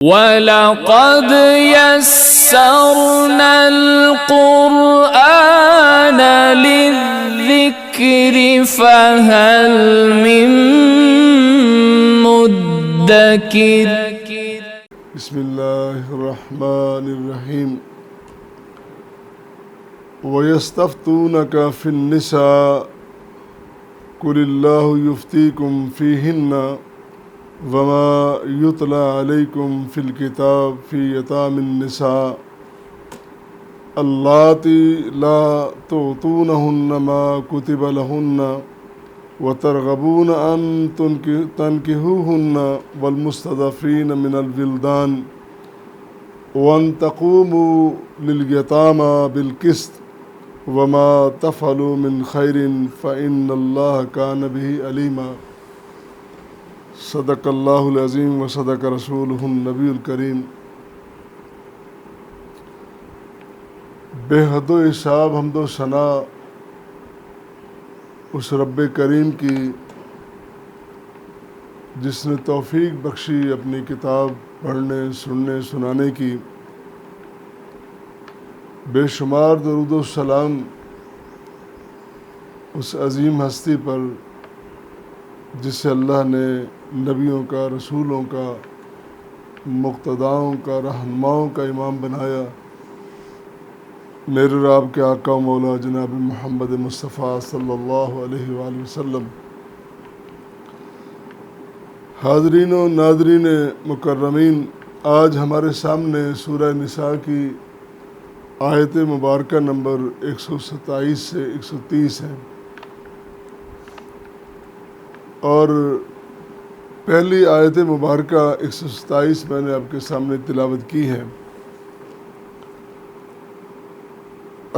وَلَقَدْ يَسَّرْنَا الْقُرْآنَ لِلذِّكْرِ فَهَلْ مِن مُّدَّكِرٍ بسم اللہ الرحمن الرحیم وَيَسْتَفْتُونَكَ فِي النِّسَاءِ قُلِ اللَّهُ يُفْتِيكُمْ فِيهِنَّ وَمَا يُتْلَى عَلَيْكُمْ فِي الْكِتَابِ فِي يَتَامِ النِّسَاءِ اللَّاتِي لَا تُؤْتُونَهُنَّ مَا كُتِبَ لَهُنَّ وَتَرْغَبُونَ أَن تَنكِحُوهُنَّ وَالْمُسْتَضْعَفِينَ مِنَ الْوِلْدَانِ وَأَن تَقُومُوا لِلْيَتَامَى بِالْقِسْطِ وَمَا تَفْعَلُوا مِنْ خَيْرٍ فَإِنَّ اللَّهَ كَانَ بِهِ عَلِيمًا صدق اللہ العظیم و صدق رسولہ النبی الکریم۔ بے حد و حساب حمد و ثنا اس رب کریم کی جس نے توفیق بخشی اپنی کتاب پڑھنے سننے سنانے کی۔ بے شمار درود و سلام اس عظیم ہستی پر جسے اللہ نے نبیوں کا، رسولوں کا، مقتداؤں کا، رہنماؤں کا امام بنایا، میرے رب کے آقا و مولا جناب محمد مصطفیٰ صلی اللہ علیہ وآلہ وسلم۔ حاضرین و ناظرین مکرمین، آج ہمارے سامنے سورہ نساء کی آیت مبارکہ نمبر 127 سے 130 ہے، اور پہلی آیت مبارکہ 127 میں نے آپ کے سامنے تلاوت کی ہے۔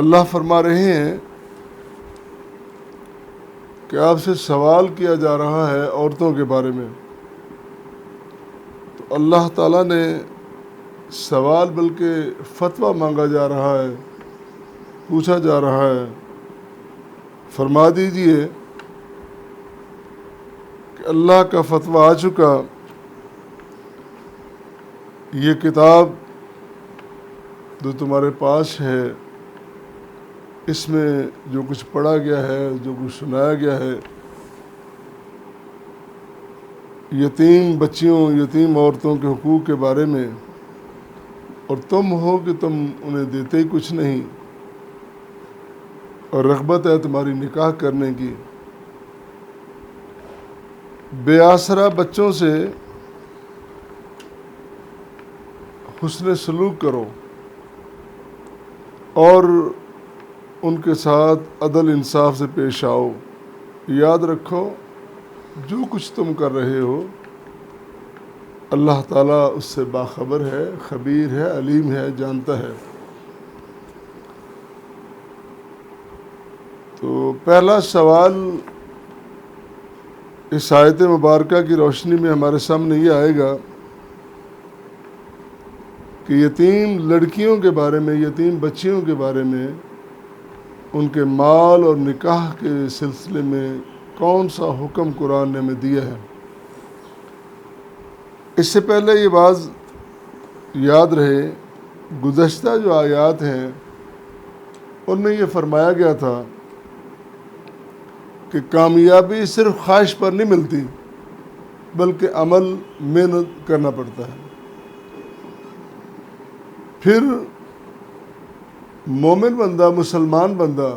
اللہ فرما رہے ہیں کہ آپ سے سوال کیا جا رہا ہے عورتوں کے بارے میں، تو اللہ تعالیٰ نے سوال بلکہ فتویٰ مانگا جا رہا ہے، پوچھا جا رہا ہے۔ فرما دیجئے کہ اللہ کا فتویٰ آ چکا، یہ کتاب جو تمہارے پاس ہے، اس میں جو کچھ پڑھا گیا ہے، جو کچھ سنایا گیا ہے، یتیم بچیوں، یتیم عورتوں کے حقوق کے بارے میں، اور تم ہو کہ تم انہیں دیتے ہی کچھ نہیں، اور رغبت ہے تمہاری نکاح کرنے کی۔ بے آسرا بچوں سے حسن سلوک کرو اور ان کے ساتھ عدل انصاف سے پیش آؤ۔ یاد رکھو جو کچھ تم کر رہے ہو اللہ تعالیٰ اس سے باخبر ہے، خبیر ہے، علیم ہے، جانتا ہے۔ تو پہلا سوال اس آیت مبارکہ کی روشنی میں ہمارے سامنے یہ آئے گا کہ یتیم لڑکیوں کے بارے میں، یتیم بچیوں کے بارے میں، ان کے مال اور نکاح کے سلسلے میں کون سا حکم قرآن نے ہمیں دیا ہے۔ اس سے پہلے یہ بات یاد رہے، گزشتہ جو آیات ہیں ان میں یہ فرمایا گیا تھا کہ کامیابی صرف خواہش پر نہیں ملتی بلکہ عمل محنت کرنا پڑتا ہے۔ پھر مومن بندہ، مسلمان بندہ،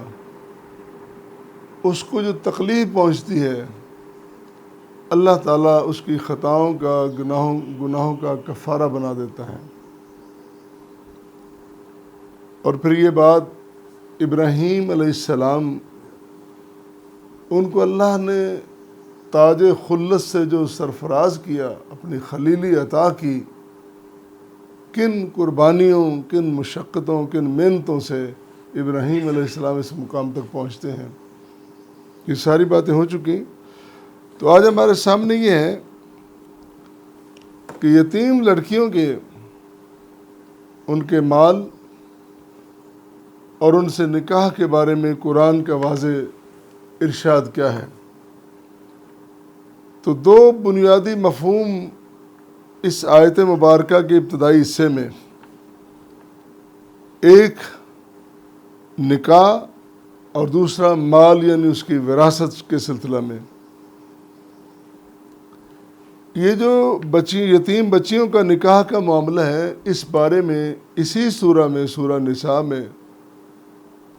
اس کو جو تکلیف پہنچتی ہے اللہ تعالیٰ اس کی خطاؤں کا، گناہوں کا کفارہ بنا دیتا ہے۔ اور پھر یہ بات ابراہیم علیہ السلام، ان کو اللہ نے تاج خلت سے جو سرفراز کیا، اپنی خلیلی عطا کی، کن قربانیوں، کن مشقتوں، کن محنتوں سے ابراہیم علیہ السلام اس مقام تک پہنچتے ہیں، یہ ساری باتیں ہو چکی۔ تو آج ہمارے سامنے یہ ہے کہ یتیم لڑکیوں کے، ان کے مال اور ان سے نکاح کے بارے میں قرآن کا واضح ارشاد کیا ہے۔ تو دو بنیادی مفہوم اس آیت مبارکہ کے ابتدائی حصے میں ایک نکاح اور دوسرا مال یعنی اس کی وراثت کے سلسلہ میں. یہ جو یتیم بچیوں کا نکاح کا معاملہ ہے، اس بارے میں اسی سورہ میں، سورہ نساء میں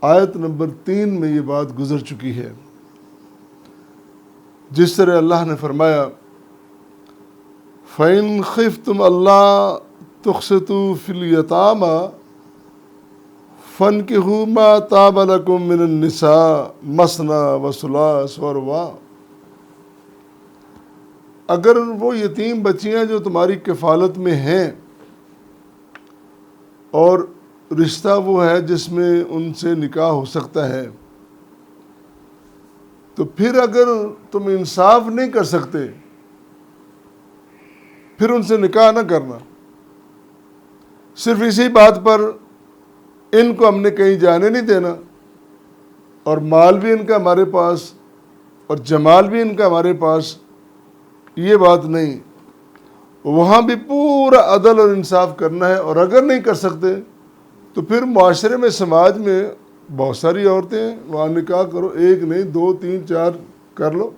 آیت نمبر 3 میں یہ بات گزر چکی ہے. جس طرح اللہ نے فرمایا فَإِنْ خِفْتُمْ أَلَّا تُقْسِطُوا فِي الْيَتَامَى فَانكِحُوا مَا طَابَ لَكُم مِّنَ النِّسَاءِ مَثْنَىٰ وَثُلَاثَ وَرُبَاعَ. اگر وہ یتیم بچیاں جو تمہاری کفالت میں ہیں اور رشتہ وہ ہے جس میں ان سے نکاح ہو سکتا ہے، تو پھر اگر تم انصاف نہیں کر سکتے پھر ان سے نکاح نہ کرنا. صرف اسی بات پر ان کو ہم نے کہیں جانے نہیں دینا اور مال بھی ان کا ہمارے پاس اور جمال بھی ان کا ہمارے پاس، یہ بات نہیں. وہاں بھی پورا عدل اور انصاف کرنا ہے. اور اگر نہیں کر سکتے تو پھر معاشرے میں، سماج میں بہت ساری عورتیں ہیں، وہاں نکاح کرو، ایک نہیں 2 3 4 کر لو.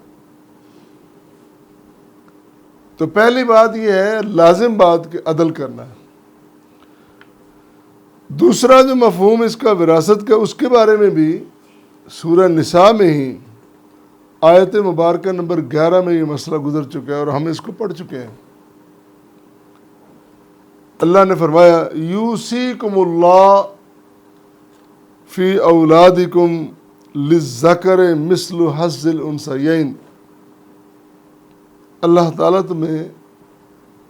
تو پہلی بات یہ ہے لازم بات کہ عدل کرنا ہے. دوسرا جو مفہوم اس کا وراثت کا، اس کے بارے میں بھی سورہ نساء میں ہی آیت مبارکہ نمبر 11 میں یہ مسئلہ گزر چکا ہے اور ہم اس کو پڑھ چکے ہیں. اللہ نے فرمایا یوصیکم اللہ فی اولادکم للذکر مثل حظ الانثیین. اللہ تعالیٰ تمہیں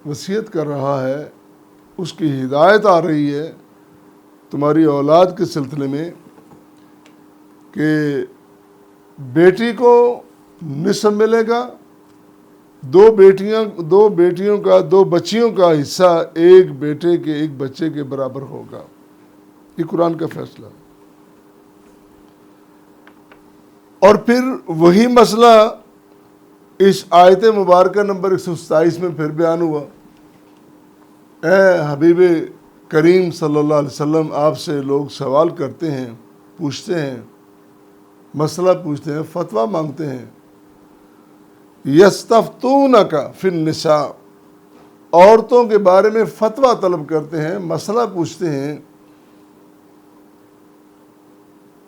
وصیت کر رہا ہے، اس کی ہدایت آ رہی ہے تمہاری اولاد کے سلسلے میں کہ بیٹی کو نصف ملے گا، دو بچیوں کا حصہ ایک بیٹے کے ایک بچے کے برابر ہوگا. یہ قرآن کا فیصلہ. اور پھر وہی مسئلہ اس آیت مبارکہ نمبر 127 میں پھر بیان ہوا. اے حبیب کریم صلی اللہ علیہ وسلم، آپ سے لوگ سوال کرتے ہیں، پوچھتے ہیں، مسئلہ پوچھتے ہیں، فتویٰ مانگتے ہیں. یستفتونک فی النساء، عورتوں کے بارے میں فتویٰ طلب کرتے ہیں، مسئلہ پوچھتے ہیں.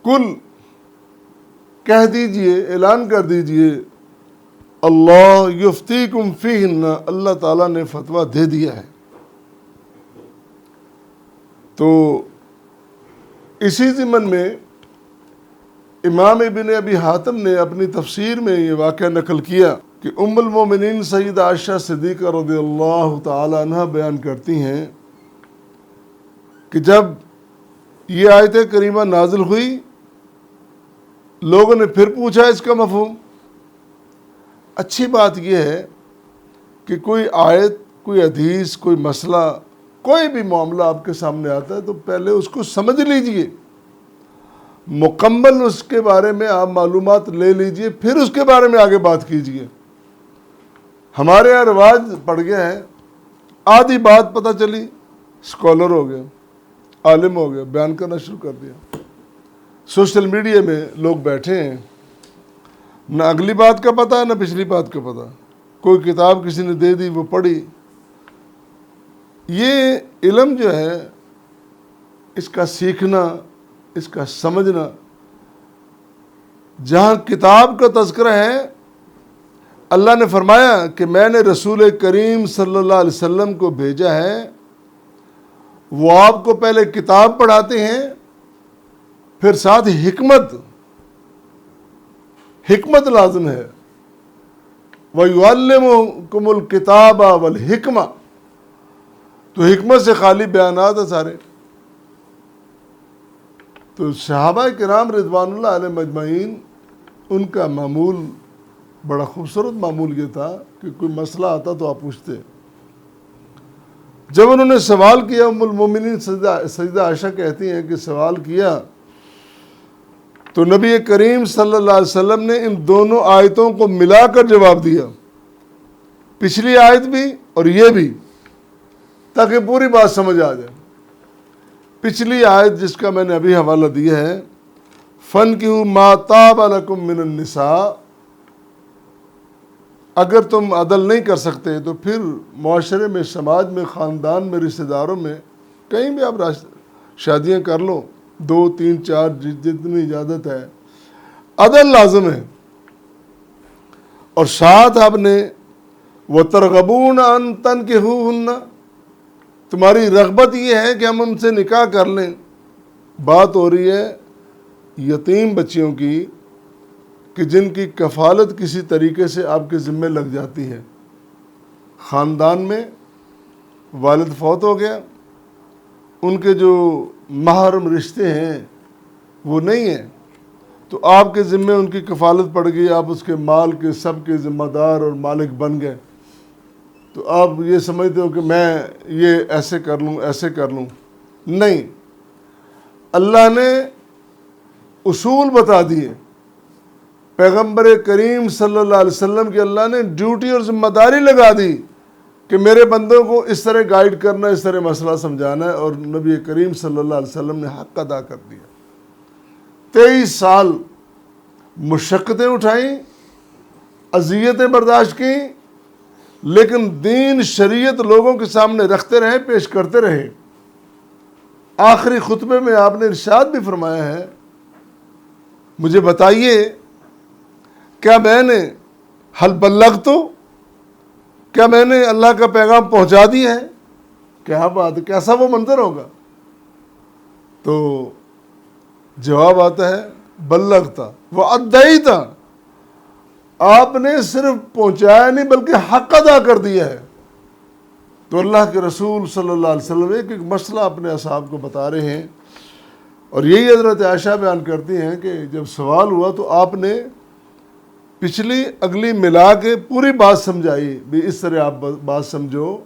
کل، کہہ دیجئے، اعلان کر دیجئے، اللہ یفتیکم فیہن، اللہ تعالیٰ نے فتویٰ دے دیا ہے. تو اسی ضمن میں امام ابن ابی حاتم نے اپنی تفسیر میں یہ واقعہ نقل کیا کہ ام المومنین سیدہ عائشہ صدیقہ رضی اللہ تعالی عنہ بیان کرتی ہیں کہ جب یہ آیت کریمہ نازل ہوئی، لوگوں نے پھر پوچھا اس کا مفہوم. اچھی بات یہ ہے کہ کوئی آیت، کوئی حدیث، کوئی مسئلہ، کوئی بھی معاملہ آپ کے سامنے آتا ہے تو پہلے اس کو سمجھ لیجئے، مکمل اس کے بارے میں آپ معلومات لے لیجئے، پھر اس کے بارے میں آگے بات کیجئے. ہمارے یہاں رواج پڑ گیا ہے، آدھی بات پتہ چلی، اسکالر ہو گیا، عالم ہو گیا، بیان کرنا شروع کر دیا. سوشل میڈیا میں لوگ بیٹھے ہیں، نہ اگلی بات کا پتہ نہ پچھلی بات کا پتہ. کوئی کتاب کسی نے دے دی، وہ پڑھی. یہ علم جو ہے، اس کا سیکھنا، اس کا سمجھنا، جہاں کتاب کا تذکرہ ہے، اللہ نے فرمایا کہ میں نے رسول کریم صلی اللہ علیہ وسلم کو بھیجا ہے، وہ آپ کو پہلے کتاب پڑھاتے ہیں، پھر ساتھ حکمت لازم ہے. وَيُعَلِّمُكُمُ الْكِتَابَ وَالْحِکْمَةَ، تو حکمت سے خالی بیانات ہیں سارے. تو صحابہ کرام رضوان اللہ علیہ مجمعین، ان کا معمول بڑا خوبصورت معمول یہ تھا کہ کوئی مسئلہ آتا تو آپ پوچھتے. جب انہوں نے سوال کیا، ام المومنین سیدہ عائشہ کہتی ہیں کہ سوال کیا تو نبی کریم صلی اللہ علیہ وسلم نے ان دونوں آیتوں کو ملا کر جواب دیا، پچھلی آیت بھی اور یہ بھی. تاکہ پوری بات سمجھ آ جائے۔ پچھلی آیت جس کا میں نے ابھی حوالہ دیا ہے، فَانْكِحُوا مَا طَابَ لَكُم مِّنَ النِّسَاءِ، اگر تم عدل نہیں کر سکتے تو پھر معاشرے میں، سماج میں، خاندان میں، رشتہ داروں میں کہیں بھی آپ شادیاں کر لو، 2 3 4 جتنی اجازت ہے، عدل لازم ہے۔ اور ساتھ آپ نے وَتَرْغَبُونَ أَن تَنْكِحُوهُنَّ، تمہاری رغبت یہ ہے کہ ہم ان سے نکاح کر لیں۔ بات ہو رہی ہے یتیم بچیوں کی کہ جن کی کفالت کسی طریقے سے آپ کے ذمے لگ جاتی ہے، خاندان میں والد فوت ہو گیا، ان کے جو محرم رشتے ہیں وہ نہیں ہیں، تو آپ کے ذمے ان کی کفالت پڑ گئی، آپ اس کے مال کے سب کے ذمہ دار اور مالک بن گئے، تو آپ یہ سمجھتے ہو کہ میں یہ ایسے کر لوں ایسے کر لوں۔ نہیں، اللہ نے اصول بتا دیے، پیغمبر کریم صلی اللہ علیہ وسلم کی اللہ نے ڈیوٹی اور ذمہ داری لگا دی کہ میرے بندوں کو اس طرح گائیڈ کرنا، اس طرح مسئلہ سمجھانا ہے، اور نبی کریم صلی اللہ علیہ وسلم نے حق ادا کر دیا۔ 23 سال مشقتیں اٹھائیں، اذیتیں برداشت کی، لیکن دین شریعت لوگوں کے سامنے رکھتے رہے، پیش کرتے رہے۔ آخری خطبے میں آپ نے ارشاد بھی فرمایا ہے، مجھے بتائیے کیا میں نے حل بلغت، کیا میں نے اللہ کا پیغام پہنچا دیا ہے؟ کیا بات ہے، کیسا وہ منظر ہوگا؟ تو جواب آتا ہے بلغت وادیت، آپ نے صرف پہنچایا نہیں بلکہ حق ادا کر دیا ہے۔ تو اللہ کے رسول صلی اللہ علیہ وسلم ایک مسئلہ اپنے اصحاب کو بتا رہے ہیں، اور یہی حضرت عائشہ بیان کرتی ہیں کہ جب سوال ہوا تو آپ نے پچھلی اگلی ملا کے پوری بات سمجھائی، بھی اس طرح آپ بات سمجھو،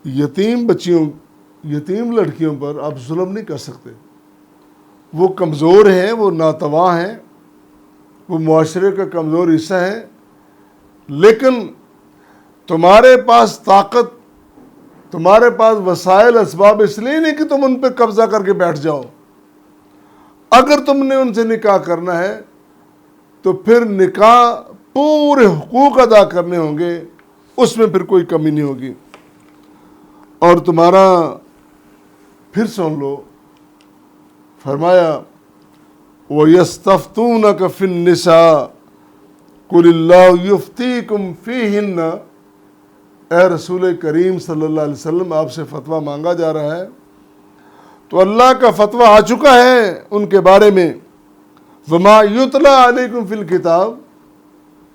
یتیم بچیوں، یتیم لڑکیوں پر آپ ظلم نہیں کر سکتے، وہ کمزور ہیں، وہ ناتواں ہیں، وہ معاشرے کا کمزور حصہ ہے، لیکن تمہارے پاس طاقت، تمہارے پاس وسائل اسباب اس لیے نہیں کہ تم ان پہ قبضہ کر کے بیٹھ جاؤ۔ اگر تم نے ان سے نکاح کرنا ہے تو پھر نکاح پورے حقوق ادا کرنے ہوں گے، اس میں پھر کوئی کمی نہیں ہوگی۔ اور تمہارا پھر سن لو، فرمایا وَيَسْتَفْتُونَكَ فِي النِّسَاءِ قُلِ اللَّهُ يُفْتِيكُمْ فِيهِنَّ، اے رسول کریم صلی اللہ علیہ وسلم آپ سے فتویٰ مانگا جا رہا ہے، تو اللہ کا فتویٰ آ چکا ہے ان کے بارے میں، وَمَا يُتْلَى عَلَيْكُمْ فِي الْكِتَابِ،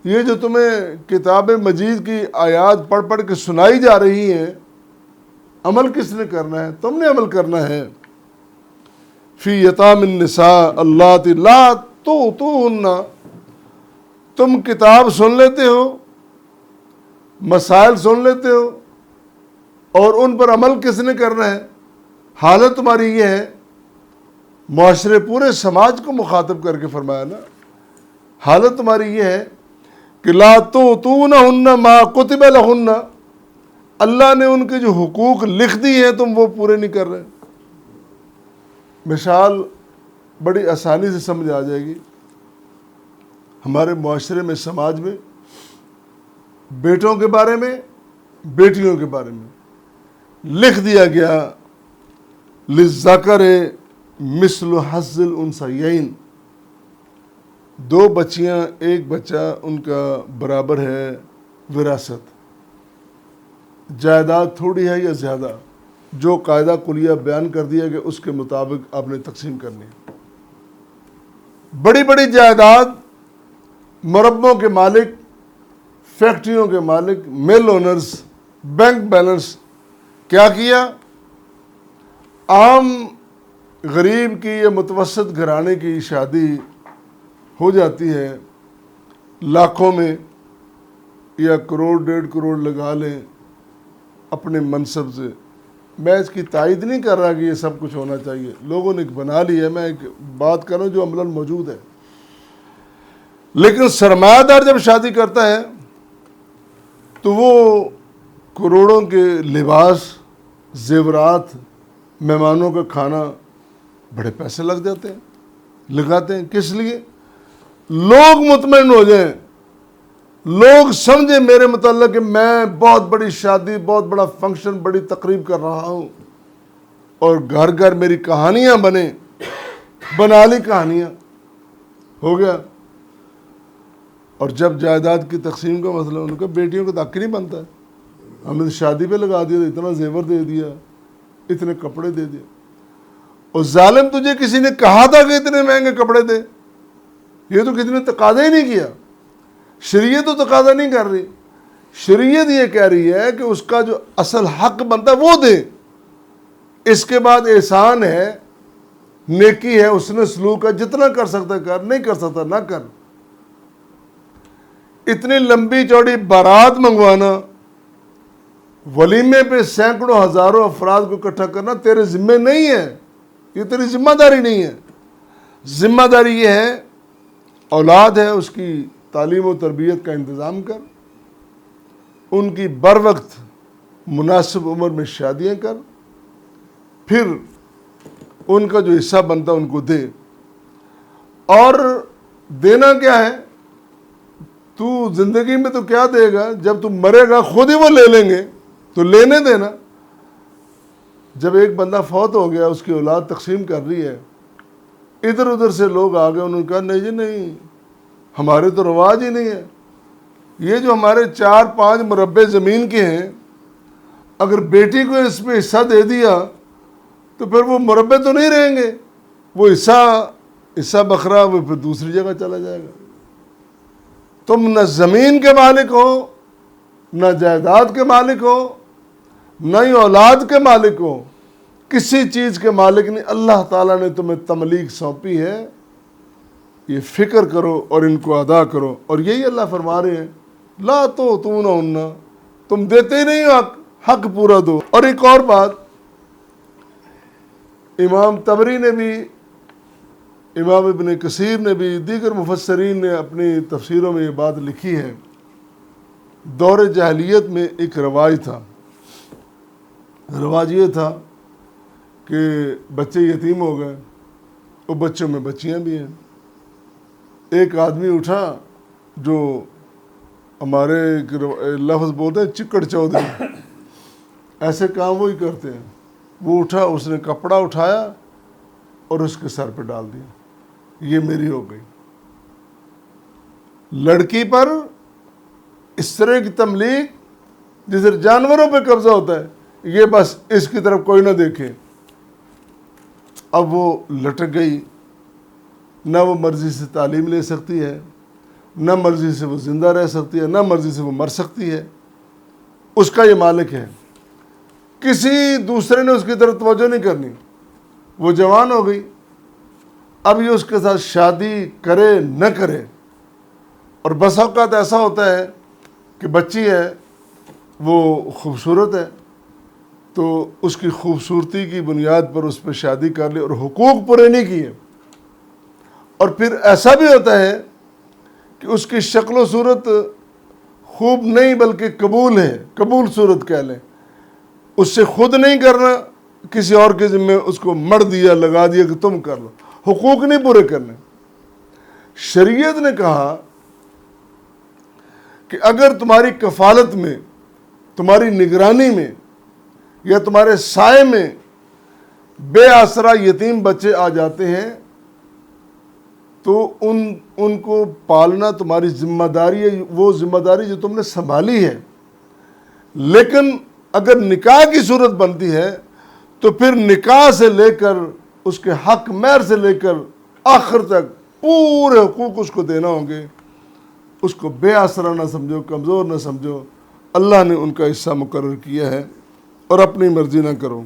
یہ جو تمہیں کتاب مجید کی آیات پڑھ پڑھ کے سنائی جا رہی ہیں، عمل کس نے کرنا ہے؟ تم نے عمل کرنا ہے۔ فی یتام النساء اللاتی لا تؤتوہن، تم کتاب سن لیتے ہو، مسائل سن لیتے ہو، اور ان پر عمل کس نے کرنا ہے؟ حالت تمہاری یہ ہے، معاشرے پورے سماج کو مخاطب کر کے فرمایا نا، حالت تمہاری یہ ہے کہ لا تؤتونہن ما کتب لہن، اللہ نے ان کے جو حقوق لکھ دی ہیں تم وہ پورے نہیں کر رہے۔ مثال بڑی آسانی سے سمجھ آ جائے گی، ہمارے معاشرے میں، سماج میں، بیٹوں کے بارے میں، بیٹیوں کے بارے میں لکھ دیا گیا للذکر مثل حظ الانثیین، 2 بچیاں 1 بچہ ان کا برابر ہے وراثت، جائیداد تھوڑی ہے یا زیادہ، جو قاعدہ کلیہ بیان کر دیا کہ اس کے مطابق آپ نے تقسیم کرنی ہے۔ بڑی بڑی جائیداد، مربوں کے مالک، فیکٹریوں کے مالک، مل اونرز، بینک بیلنس، کیا کیا؟ عام غریب کی یا متوسط گھرانے کی شادی ہو جاتی ہے لاکھوں میں یا 1 کروڑ 1.5 کروڑ لگا لیں اپنے منصب سے۔ میں اس کی تائید نہیں کر رہا کہ یہ سب کچھ ہونا چاہیے، لوگوں نے بنا لی ہے، میں ایک بات کروں جو عملاً موجود ہے۔ لیکن سرمایہ دار جب شادی کرتا ہے تو وہ کروڑوں کے لباس، زیورات، مہمانوں کا کھانا، بڑے پیسے لگ جاتے ہیں، لگاتے ہیں. کس لیے؟ لوگ مطمئن ہو جائیں، لوگ سمجھیں میرے متعلق کہ میں بہت بڑی شادی، بہت بڑا فنکشن، بڑی تقریب کر رہا ہوں، اور گھر گھر میری کہانیاں بنیں، بنا لی کہانیاں، ہو گیا. اور جب جائیداد کی تقسیم کا مسئلہ، ان کا بیٹیوں کو حق نہیں بنتا ہے. ہم نے شادی پہ لگا دیا، اتنا زیور دے دیا، اتنے کپڑے دے دیے. اور ظالم، تجھے کسی نے کہا تھا کہ اتنے مہنگے کپڑے دے؟ یہ تو کسی نے تقاضا ہی نہیں کیا. شریعت تو تقاضا نہیں کر رہی، شریعت یہ کہہ رہی ہے کہ اس کا جو اصل حق بنتا ہے وہ دے. اس کے بعد احسان ہے، نیکی ہے، اس نے سلوک ہے، جتنا کر سکتا ہے کر، نہیں کر سکتا نہ کر. اتنی لمبی چوڑی بارات منگوانا، ولیمے پہ سینکڑوں ہزاروں افراد کو اکٹھا کرنا تیرے ذمے نہیں ہے، یہ تیری ذمہ داری نہیں ہے. ذمہ داری یہ ہے، اولاد ہے، اس کی تعلیم و تربیت کا انتظام کر، ان کی بر وقت مناسب عمر میں شادیاں کر، پھر ان کا جو حصہ بنتا ان کو دے. اور دینا کیا ہے؟ تو زندگی میں تو کیا دے گا؟ جب تو مرے گا خود ہی وہ لے لیں گے، تو لینے دینا. جب ایک بندہ فوت ہو گیا، اس کی اولاد تقسیم کر رہی ہے، ادھر ادھر سے لوگ آ گئے، انہوں نے کہا نہیں جی نہیں، ہمارے تو رواج ہی نہیں ہے. یہ جو ہمارے 4-5 مربع زمین کے ہیں، اگر بیٹی کو اس پہ حصہ دے دیا تو پھر وہ مربع تو نہیں رہیں گے، وہ حصہ بکھرا وہ پھر دوسری جگہ چلا جائے گا. تم نہ زمین کے مالک ہو، نہ جائیداد کے مالک ہو، نہ ہی اولاد کے مالک ہو، کسی چیز کے مالک نہیں. اللہ تعالیٰ نے تمہیں تملیک سونپی ہے، یہ فکر کرو اور ان کو ادا کرو. اور یہی اللہ فرما رہے ہیں، لا تو تم تم دیتے ہی نہیں ہو، حق پورا دو. اور ایک اور بات، امام طبری نے بھی، امام ابن کثیر نے بھی، دیگر مفسرین نے اپنی تفسیروں میں یہ بات لکھی ہے. دور جاہلیت میں ایک رواج تھا. رواج یہ تھا کہ بچے یتیم ہو گئے، اور بچوں میں بچیاں بھی ہیں. ایک آدمی اٹھا جو ہمارے لفظ بولتے ہیں چکڑ چودھری، ایسے کام وہی کرتے ہیں. وہ اٹھا، اس نے کپڑا اٹھایا اور اس کے سر پہ ڈال دیا، یہ میری ہو گئی. لڑکی پر اس طرح کی تملیک جیسے جانوروں پہ قبضہ ہوتا ہے، یہ بس اس کی طرف کوئی نہ دیکھے. اب وہ لٹک گئی، نہ وہ مرضی سے تعلیم لے سکتی ہے، نہ مرضی سے وہ زندہ رہ سکتی ہے، نہ مرضی سے وہ مر سکتی ہے. اس کا یہ مالک ہے، کسی دوسرے نے اس کی طرف توجہ نہیں کرنی. وہ جوان ہو گئی، اب یہ اس کے ساتھ شادی کرے نہ کرے. اور بس اوقات ایسا ہوتا ہے کہ بچی ہے، وہ خوبصورت ہے، تو اس کی خوبصورتی کی بنیاد پر اس پہ شادی کر لی اور حقوق پورے نہیں کیے. اور پھر ایسا بھی ہوتا ہے کہ اس کی شکل و صورت خوب نہیں بلکہ قبول ہے، قبول صورت کہہ لیں. اس سے خود نہیں کرنا، کسی اور کے ذمہ اس کو مر دیا، لگا دیا کہ تم کر لو. حقوق نہیں پورے کرنے. شریعت نے کہا کہ اگر تمہاری کفالت میں، تمہاری نگرانی میں یا تمہارے سائے میں بے آسرا یتیم بچے آ جاتے ہیں تو ان کو پالنا تمہاری ذمہ داری ہے، وہ ذمہ داری جو تم نے سنبھالی ہے. لیکن اگر نکاح کی صورت بنتی ہے تو پھر نکاح سے لے کر اس کے حق مہر سے لے کر آخر تک پورے حقوق اس کو دینا ہوں گے. اس کو بے آسرا نہ سمجھو، کمزور نہ سمجھو. اللہ نے ان کا حصہ مقرر کیا ہے، اور اپنی مرضی نہ کرو.